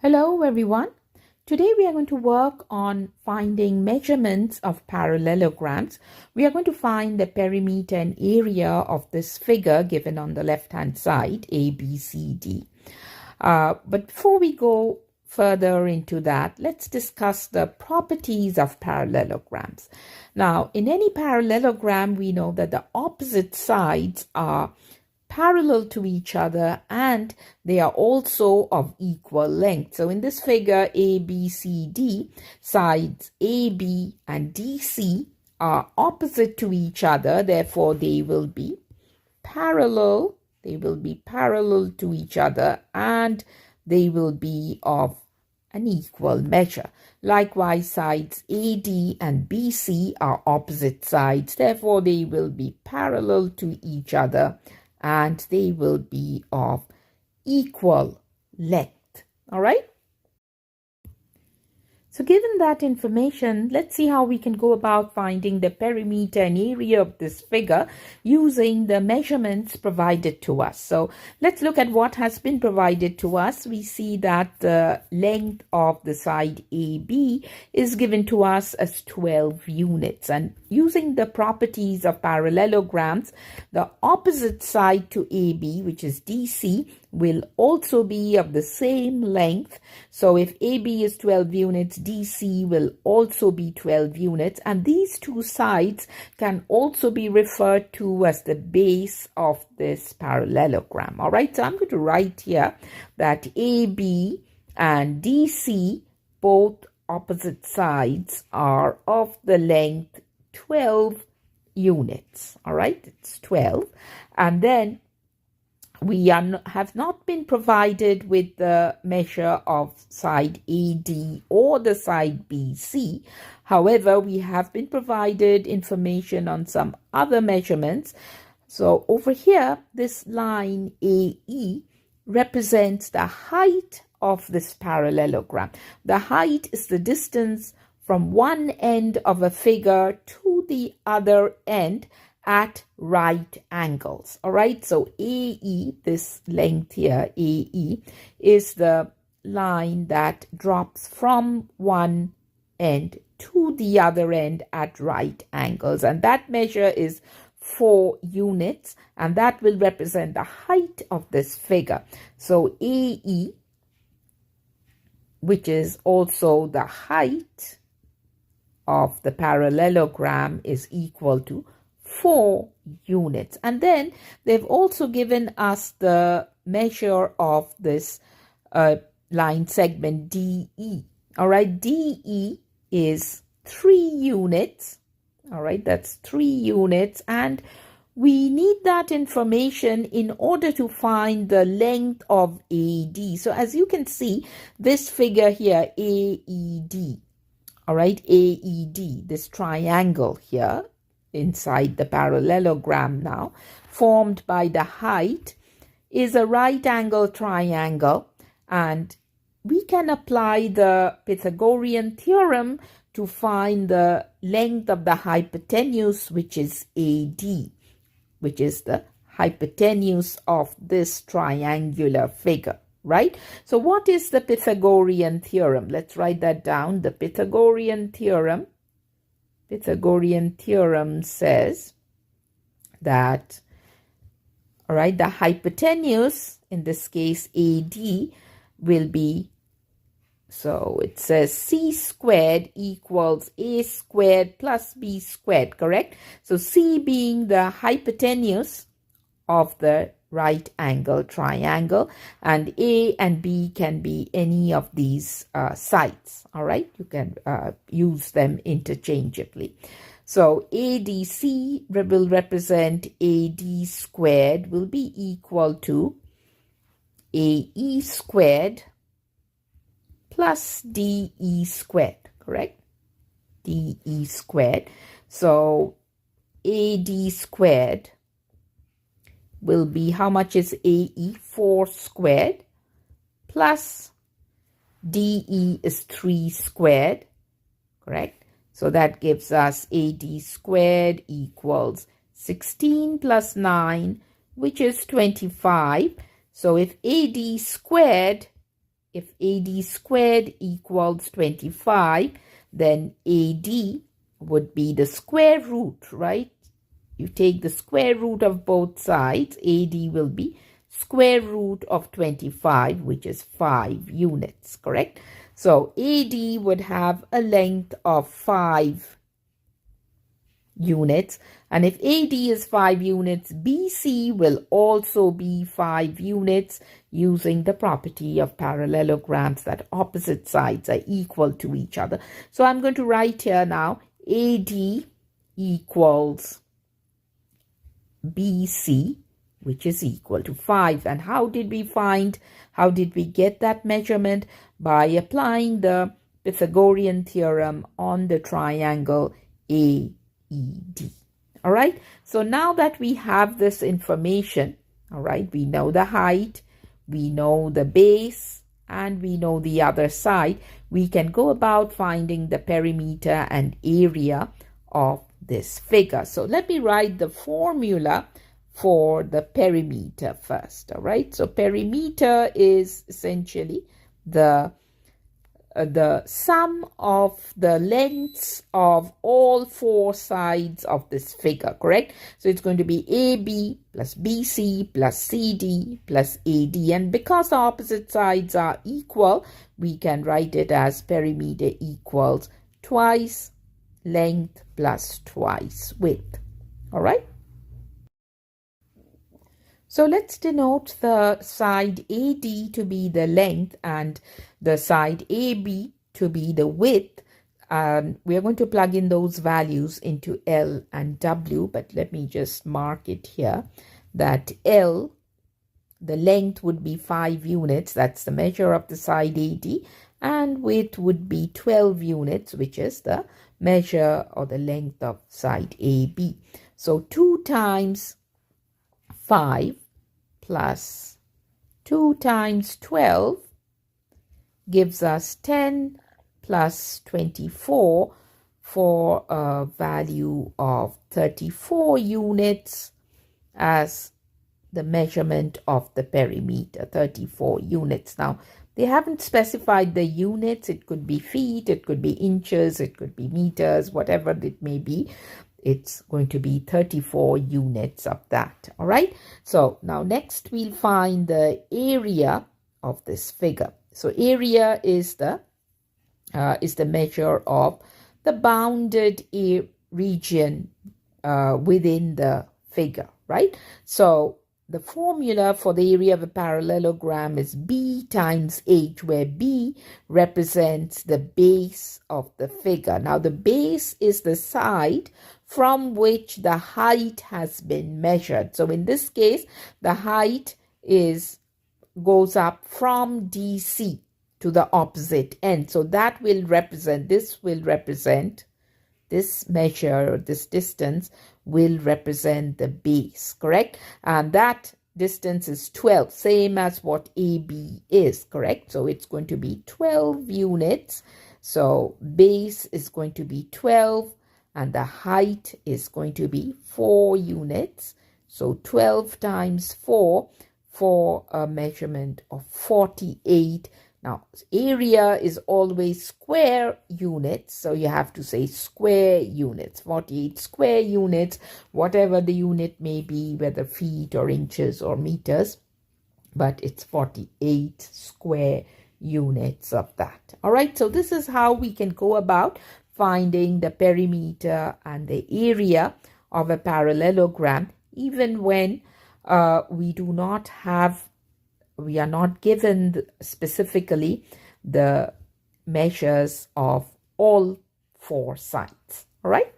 Hello everyone. Today we are going to work on finding measurements of parallelograms. We are going to find the perimeter and area of this figure given on the left hand side, A, B, C, D. But before we go further into that, let's discuss the properties of parallelograms. Now, in any parallelogram, we know that the opposite sides are parallel to each other and they are also of equal length. So in this figure, A, B, C, D, sides AB and DC are opposite to each other. Therefore, they will be parallel. They will be parallel to each other and they will be of an equal measure. Likewise, sides AD and BC are opposite sides. Therefore, they will be parallel to each other and they will be of equal length. All right. So given that information, let's see how we can go about finding the perimeter and area of this figure using the measurements provided to us. So let's look at what has been provided to us. We see that the length of the side AB is given to us as 12 units. And using the properties of parallelograms, the opposite side to AB, which is DC, will also be of the same length. So if AB is 12 units, DC will also be 12 units. And these two sides can also be referred to as the base of this parallelogram. All right, so I'm going to write here that AB and DC, both opposite sides, are of the length 12 units. All right, it's 12. And then we have not been provided with the measure of side AD or the side BC. However, we have been provided information on some other measurements. So over here, this line AE represents the height of this parallelogram. The height is the distance from one end of a figure to the other end at right angles. All right, so AE, this length here, AE, is the line that drops from one end to the other end at right angles. And that measure is 4 units, and that will represent the height of this figure. So AE, which is also the height of the parallelogram, is equal to 4 units. And then they've also given us the measure of this line segment DE. All right, DE is 3 units. All right, that's 3 units. And we need that information in order to find the length of AD. So as you can see, this figure here, AED, all right, AED, this triangle here, inside the parallelogram now, formed by the height, is a right angle triangle, and we can apply the Pythagorean theorem to find the length of the hypotenuse, which is AD, which is the hypotenuse of this triangular figure, right? So what is the Pythagorean theorem? Let's write that down. The Pythagorean theorem says that, all right, the hypotenuse, in this case AD, will be, so it says C squared equals A squared plus B squared, correct? So C being the hypotenuse of the right angle triangle, and A and B can be any of these sides. All right, you can use them interchangeably. So ADC will represent AD squared will be equal to AE squared plus DE squared, correct? DE squared. So AD squared will be, how much is AE? 4 squared, plus DE is 3 squared, correct? So that gives us AD squared equals 16 plus 9, which is 25. So if AD squared if AD squared equals 25, then AD would be the square root, right? You take the square root of both sides. AD will be square root of 25, which is 5 units, correct? So AD would have a length of 5 units. And if AD is 5 units, BC will also be 5 units, using the property of parallelograms that opposite sides are equal to each other. So I'm going to write here now AD equals BC, which is equal to 5. And how did we get that measurement? By applying the Pythagorean theorem on the triangle AED. All right. So now that we have this information, all right, we know the height, we know the base, and we know the other side, we can go about finding the perimeter and area of this figure. So let me write the formula for the perimeter first. All right. So perimeter is essentially the sum of the lengths of all 4 sides of this figure, correct? So it's going to be AB plus BC plus CD plus AD. And because the opposite sides are equal, we can write it as perimeter equals twice length plus twice width. All right. So let's denote the side AD to be the length and the side AB to be the width. We are going to plug in those values into L and W, but let me just mark it here that L, the length would be 5 units, that's the measure of the side AD, and width would be 12 units, which is the measure or the length of side AB. So 2 times 5 plus 2 times 12 gives us 10 plus 24 for a value of 34 units as the measurement of the perimeter, 34 units. Now, they haven't specified the units. It could be feet, it could be inches, it could be meters, whatever it may be. It's going to be 34 units of that. All right. So now next we'll find the area of this figure. So area is the measure of the bounded region within the figure, right? So the formula for the area of a parallelogram is B times H, where B represents the base of the figure. Now the base is the side from which the height has been measured. So in this case, the height goes up from DC to the opposite end. So that will represent, this measure, this distance will represent the base, correct? And that distance is 12, same as what AB is, correct? So it's going to be 12 units. So base is going to be 12 and the height is going to be 4 units. So 12 times 4 for a measurement of 48. Now, area is always square units, so you have to say square units, 48 square units, whatever the unit may be, whether feet or inches or meters, but it's 48 square units of that. All right, so this is how we can go about finding the perimeter and the area of a parallelogram, even when we are not given specifically the measures of all 4 sides. All right.